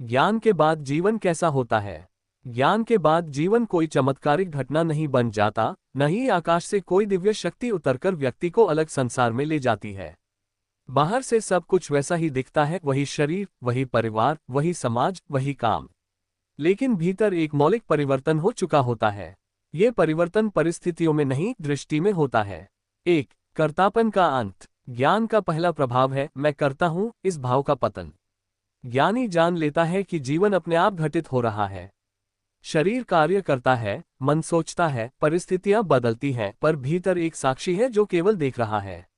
ज्ञान के बाद जीवन कैसा होता है? ज्ञान के बाद जीवन कोई चमत्कारिक घटना नहीं बन जाता, न ही आकाश से कोई दिव्य शक्ति उतरकर व्यक्ति को अलग संसार में ले जाती है। बाहर से सब कुछ वैसा ही दिखता है, वही शरीर, वही परिवार, वही समाज, वही काम। लेकिन भीतर एक मौलिक परिवर्तन हो चुका होता है। ये परिवर्तन परिस्थितियों में नहीं, दृष्टि में होता है। 1. कर्तापन का अंत। ज्ञान का पहला प्रभाव है मैं करता हूं, इस भाव का पतन। ज्ञानी जान लेता है कि जीवन अपने आप घटित हो रहा है। शरीर कार्य करता है, मन सोचता है, परिस्थितियां बदलती हैं, पर भीतर एक साक्षी है जो केवल देख रहा है।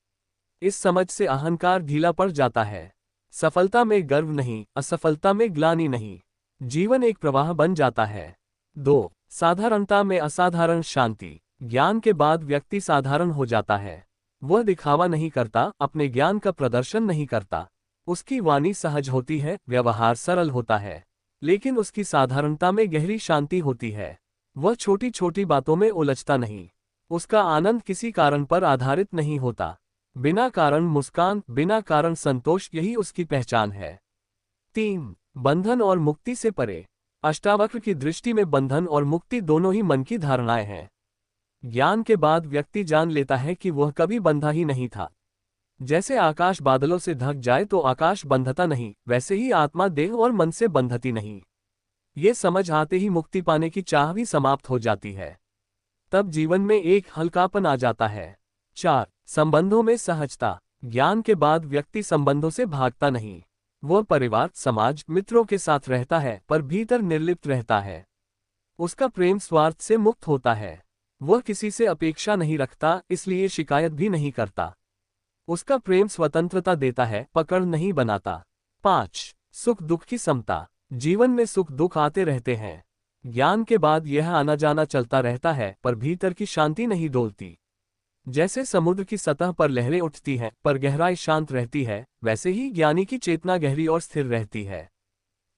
इस समझ से अहंकार ढीला पड़ जाता है। सफलता में गर्व नहीं, असफलता में ग्लानि नहीं। जीवन एक प्रवाह बन जाता है। 2. साधारणता में असाधारण शांति। ज्ञान के बाद व्यक्ति साधारण हो जाता है। वह दिखावा नहीं करता, अपने ज्ञान का प्रदर्शन नहीं करता। उसकी वाणी सहज होती है, व्यवहार सरल होता है, लेकिन उसकी साधारणता में गहरी शांति होती है। वह छोटी छोटी बातों में उलझता नहीं। उसका आनंद किसी कारण पर आधारित नहीं होता। बिना कारण मुस्कान, बिना कारण संतोष, यही उसकी पहचान है। 3. बंधन और मुक्ति से परे। अष्टावक्र की दृष्टि में बंधन और मुक्ति दोनों ही मन की धारणाएं हैं। ज्ञान के बाद व्यक्ति जान लेता है कि वह कभी बंधा ही नहीं था। जैसे आकाश बादलों से ढक जाए तो आकाश बंधता नहीं, वैसे ही आत्मा देह और मन से बंधती नहीं। ये समझ आते ही मुक्ति पाने की चाह भी समाप्त हो जाती है। तब जीवन में एक हल्कापन आ जाता है। 4. संबंधों में सहजता। ज्ञान के बाद व्यक्ति संबंधों से भागता नहीं। वह परिवार, समाज, मित्रों के साथ रहता है, पर भीतर निर्लिप्त रहता है। उसका प्रेम स्वार्थ से मुक्त होता है। वह किसी से अपेक्षा नहीं रखता, इसलिए शिकायत भी नहीं करता। उसका प्रेम स्वतंत्रता देता है, पकड़ नहीं बनाता। 5. सुख दुख की समता। जीवन में सुख दुख आते रहते हैं। ज्ञान के बाद यह आना जाना चलता रहता है, पर भीतर की शांति नहीं डोलती। जैसे समुद्र की सतह पर लहरें उठती हैं, पर गहराई शांत रहती है, वैसे ही ज्ञानी की चेतना गहरी और स्थिर रहती है।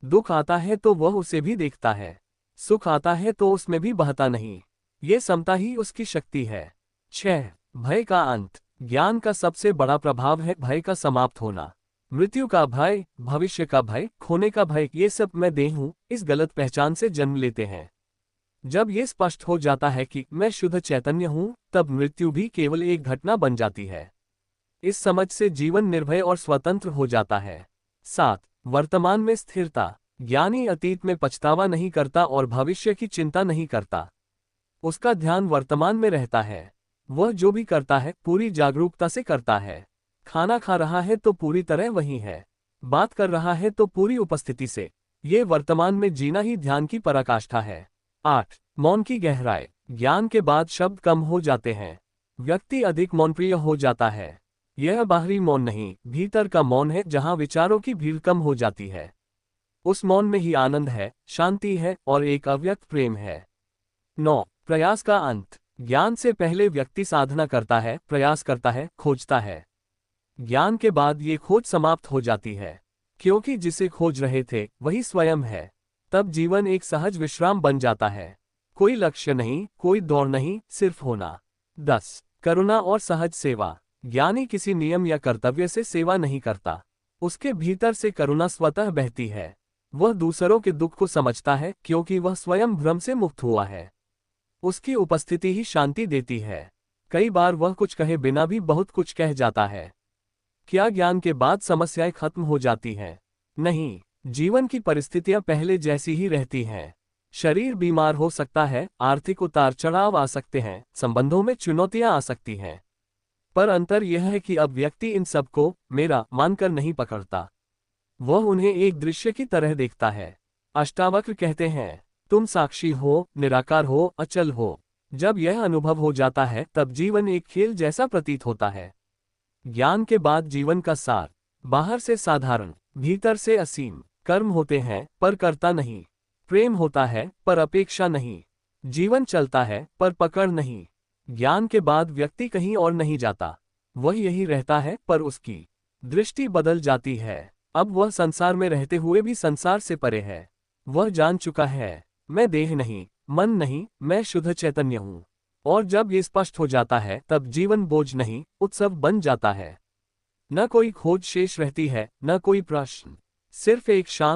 दुख आता है तो वह उसे भी देखता है, सुख आता है तो उसमें भी बहता नहीं। ये समता ही उसकी शक्ति है। 6. भय का अंत। ज्ञान का सबसे बड़ा प्रभाव है भय का समाप्त होना। मृत्यु का भय, भविष्य का भय, खोने का भय, ये सब मैं देह हूं, इस गलत पहचान से जन्म लेते हैं। जब ये स्पष्ट हो जाता है कि मैं शुद्ध चैतन्य हूं, तब मृत्यु भी केवल एक घटना बन जाती है। इस समझ से जीवन निर्भय और स्वतंत्र हो जाता है। 7. वर्तमान में स्थिरता। ज्ञानी अतीत में पछतावा नहीं करता और भविष्य की चिंता नहीं करता। उसका ध्यान वर्तमान में रहता है। वह जो भी करता है पूरी जागरूकता से करता है। खाना खा रहा है तो पूरी तरह वही है। बात कर रहा है तो पूरी उपस्थिति से। ये वर्तमान में जीना ही ध्यान की पराकाष्ठा है। 8. मौन की गहराई। ज्ञान के बाद शब्द कम हो जाते हैं। व्यक्ति अधिक मौनप्रिय हो जाता है। यह बाहरी मौन नहीं, भीतर का मौन है, जहां विचारों की भीड़ कम हो जाती है। उस मौन में ही आनंद है, शांति है और एक अव्यक्त प्रेम है। 9. प्रयास का अंत। ज्ञान से पहले व्यक्ति साधना करता है, प्रयास करता है, खोजता है। ज्ञान के बाद ये खोज समाप्त हो जाती है, क्योंकि जिसे खोज रहे थे वही स्वयं है। तब जीवन एक सहज विश्राम बन जाता है। कोई लक्ष्य नहीं, कोई दौड़ नहीं, सिर्फ होना। 10. करुणा और सहज सेवा। ज्ञानी किसी नियम या कर्तव्य से सेवा नहीं करता। उसके भीतर से करुणा स्वतः बहती है। वह दूसरों के दुख को समझता है, क्योंकि वह स्वयं भ्रम से मुक्त हुआ है। उसकी उपस्थिति ही शांति देती है। कई बार वह कुछ कहे बिना भी बहुत कुछ कह जाता है। क्या ज्ञान के बाद समस्याएं खत्म हो जाती हैं? नहीं, जीवन की परिस्थितियां पहले जैसी ही रहती हैं। शरीर बीमार हो सकता है, आर्थिक उतार चढ़ाव आ सकते हैं, संबंधों में चुनौतियां आ सकती हैं। पर अंतर यह है कि अब व्यक्ति इन सबको मेरा मानकर नहीं पकड़ता। वह उन्हें एक दृश्य की तरह देखता है। अष्टावक्र कहते हैं, तुम साक्षी हो, निराकार हो, अचल हो। जब यह अनुभव हो जाता है तब जीवन एक खेल जैसा प्रतीत होता है। ज्ञान के बाद जीवन का सार। बाहर से साधारण, भीतर से असीम। कर्म होते हैं पर करता नहीं। प्रेम होता है पर अपेक्षा नहीं। जीवन चलता है पर पकड़ नहीं। ज्ञान के बाद व्यक्ति कहीं और नहीं जाता, वह यही रहता है, पर उसकी दृष्टि बदल जाती है। अब वह संसार में रहते हुए भी संसार से परे है। वह जान चुका है, मैं देह नहीं, मन नहीं, मैं शुद्ध चैतन्य हूँ। और जब ये स्पष्ट हो जाता है तब जीवन बोझ नहीं, उत्सव बन जाता है। न कोई खोज शेष रहती है, न कोई प्रश्न, सिर्फ एक शांत